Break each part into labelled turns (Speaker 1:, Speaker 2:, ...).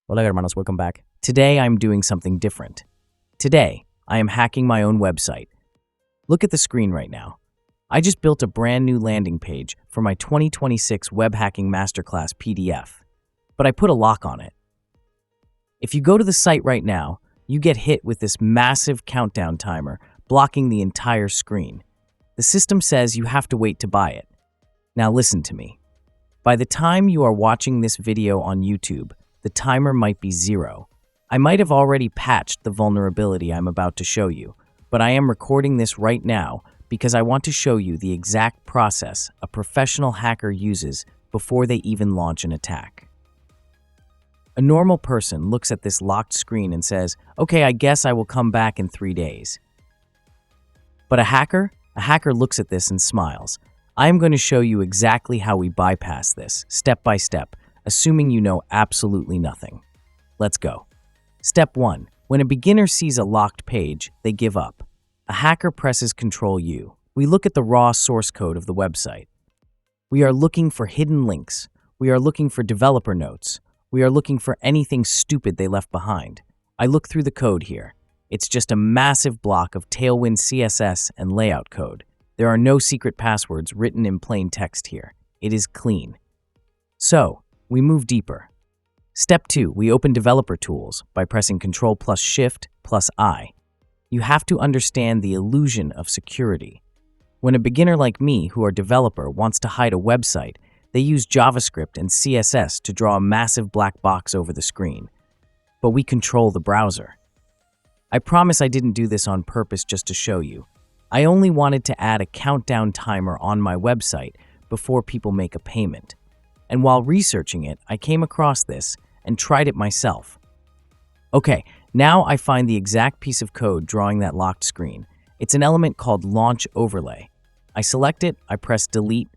Speaker 1: Hola hermanos, welcome back. Today I'm doing something different. Today, I am hacking my own website. Look at the screen right now. I just built a brand new landing page for my 2026 Web Hacking Masterclass PDF, but I put a lock on it. If you go to the site right now, you get hit with this massive countdown timer blocking the entire screen. The system says you have to wait to buy it. Now listen to me. By the time you are watching this video on YouTube, the timer might be 0. I might have already patched the vulnerability I'm about to show you, but I am recording this right now because I want to show you the exact process a professional hacker uses before they even launch an attack. A normal person looks at this locked screen and says, "Okay, I guess I will come back in 3 days." But a hacker looks at this and smiles. I am going to show you exactly how we bypass this, step by step, assuming you know absolutely nothing. Let's go. Step 1. When a beginner sees a locked page, they give up. A hacker presses Ctrl-U. We look at the raw source code of the website. We are looking for hidden links. We are looking for developer notes. We are looking for anything stupid they left behind. I look through the code here. It's just a massive block of Tailwind CSS and layout code. There are no secret passwords written in plain text here. It is clean. So, we move deeper. Step 2, we open developer tools by pressing Ctrl+Shift+I. You have to understand the illusion of security. When a beginner like me, who are developer, wants to hide a website, they use JavaScript and CSS to draw a massive black box over the screen. But we control the browser. I promise I didn't do this on purpose just to show you. I only wanted to add a countdown timer on my website before people make a payment. And while researching it, I came across this and tried it myself. Okay, now I find the exact piece of code drawing that locked screen. It's an element called Launch Overlay. I select it, I press Delete.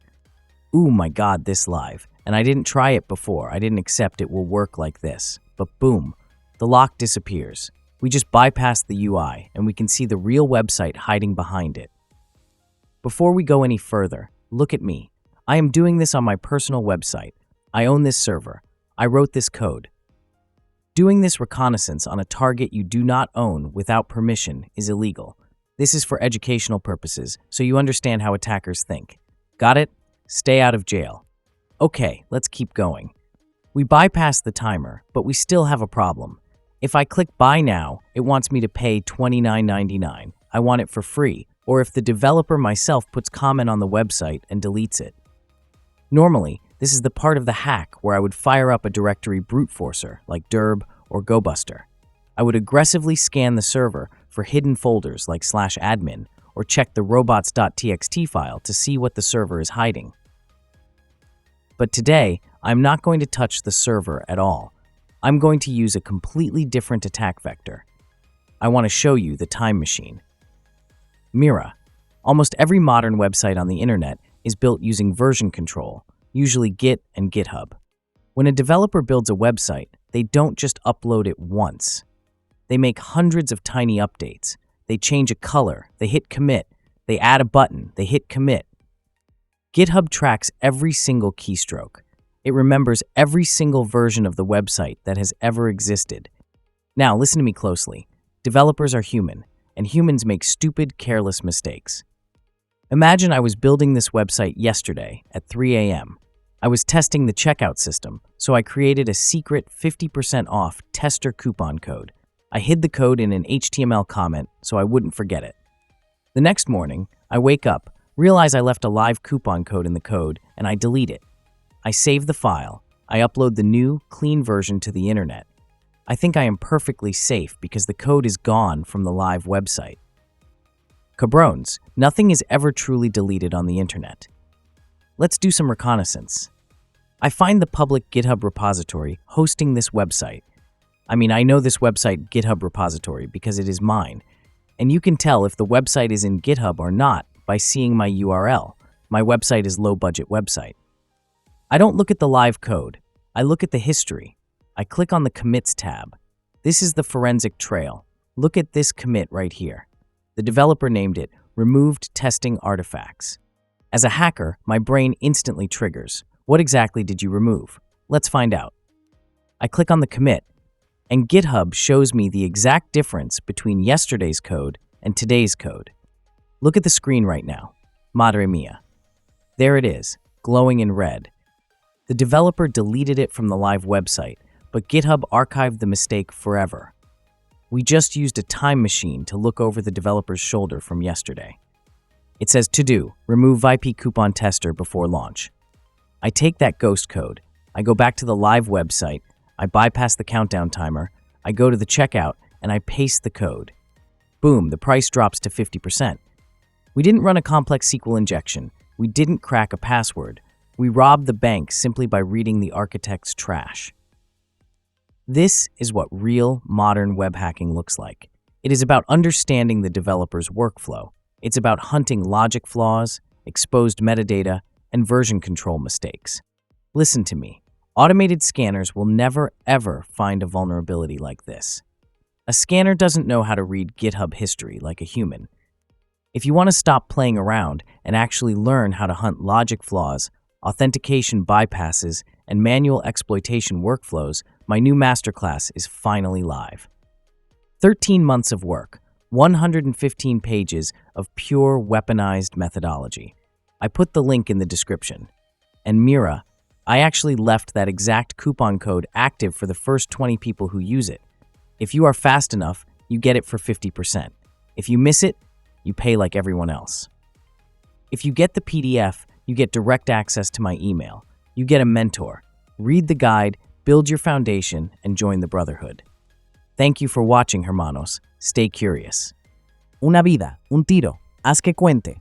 Speaker 1: Ooh my god, this live. And I didn't try it before, I didn't accept it will work like this. But boom, the lock disappears. We just bypass the UI and we can see the real website hiding behind it. Before we go any further, look at me. I am doing this on my personal website. I own this server. I wrote this code. Doing this reconnaissance on a target you do not own without permission is illegal. This is for educational purposes, so you understand how attackers think. Got it? Stay out of jail. Okay, let's keep going. We bypass the timer, but we still have a problem. If I click Buy Now, it wants me to pay $29.99. I want it for free, or if the developer myself puts comment on the website and deletes it. Normally, this is the part of the hack where I would fire up a directory brute forcer like dirb or gobuster. I would aggressively scan the server for hidden folders like /admin or check the robots.txt file to see what the server is hiding. But today, I'm not going to touch the server at all. I'm going to use a completely different attack vector. I want to show you the time machine. Mira. Almost every modern website on the internet is built using version control, usually Git and Github. When a developer builds a website, they don't just upload it once. They make hundreds of tiny updates. They change a color, they hit commit, they add a button, they hit commit. GitHub tracks every single keystroke. It remembers every single version of the website that has ever existed. Now, listen to me closely. Developers are human, and humans make stupid, careless mistakes. Imagine I was building this website yesterday at 3 a.m. I was testing the checkout system, so I created a secret 50% off tester coupon code. I hid the code in an HTML comment so I wouldn't forget it. The next morning, I wake up, realize I left a live coupon code in the code, and I delete it. I save the file. I upload the new, clean version to the internet. I think I am perfectly safe because the code is gone from the live website. Cabrones, nothing is ever truly deleted on the internet. Let's do some reconnaissance. I find the public GitHub repository hosting this website. I know this website GitHub repository because it is mine, and you can tell if the website is in GitHub or not by seeing my URL. My website is low-budget website. I don't look at the live code. I look at the history. I click on the commits tab. This is the forensic trail. Look at this commit right here. The developer named it Removed Testing Artifacts. As a hacker, my brain instantly triggers. What exactly did you remove? Let's find out. I click on the commit, And GitHub shows me the exact difference between yesterday's code and today's code. Look at the screen right now. Madre mia. There it is, glowing in red. The developer deleted it from the live website, but GitHub archived the mistake forever. We just used a time machine to look over the developer's shoulder from yesterday. It says to do, remove VIP coupon tester before launch. I take that ghost code, I go back to the live website, I bypass the countdown timer, I go to the checkout, and I paste the code. Boom, the price drops to 50%. We didn't run a complex SQL injection. We didn't crack a password. We robbed the bank simply by reading the architect's trash. This is what real, modern web hacking looks like. It is about understanding the developer's workflow. It's about hunting logic flaws, exposed metadata, and version control mistakes. Listen to me. Automated scanners will never, ever find a vulnerability like this. A scanner doesn't know how to read GitHub history like a human. If you want to stop playing around and actually learn how to hunt logic flaws, authentication bypasses, and manual exploitation workflows, my new masterclass is finally live. 13 months of work, 115 pages of pure weaponized methodology. I put the link in the description. And Mira, I actually left that exact coupon code active for the first 20 people who use it. If you are fast enough, you get it for 50%. If you miss it, you pay like everyone else. If you get the PDF, you get direct access to my email. You get a mentor. Read the guide, build your foundation, and join the brotherhood. Thank you for watching, hermanos. Stay curious.
Speaker 2: Una vida, un tiro. Haz que cuente.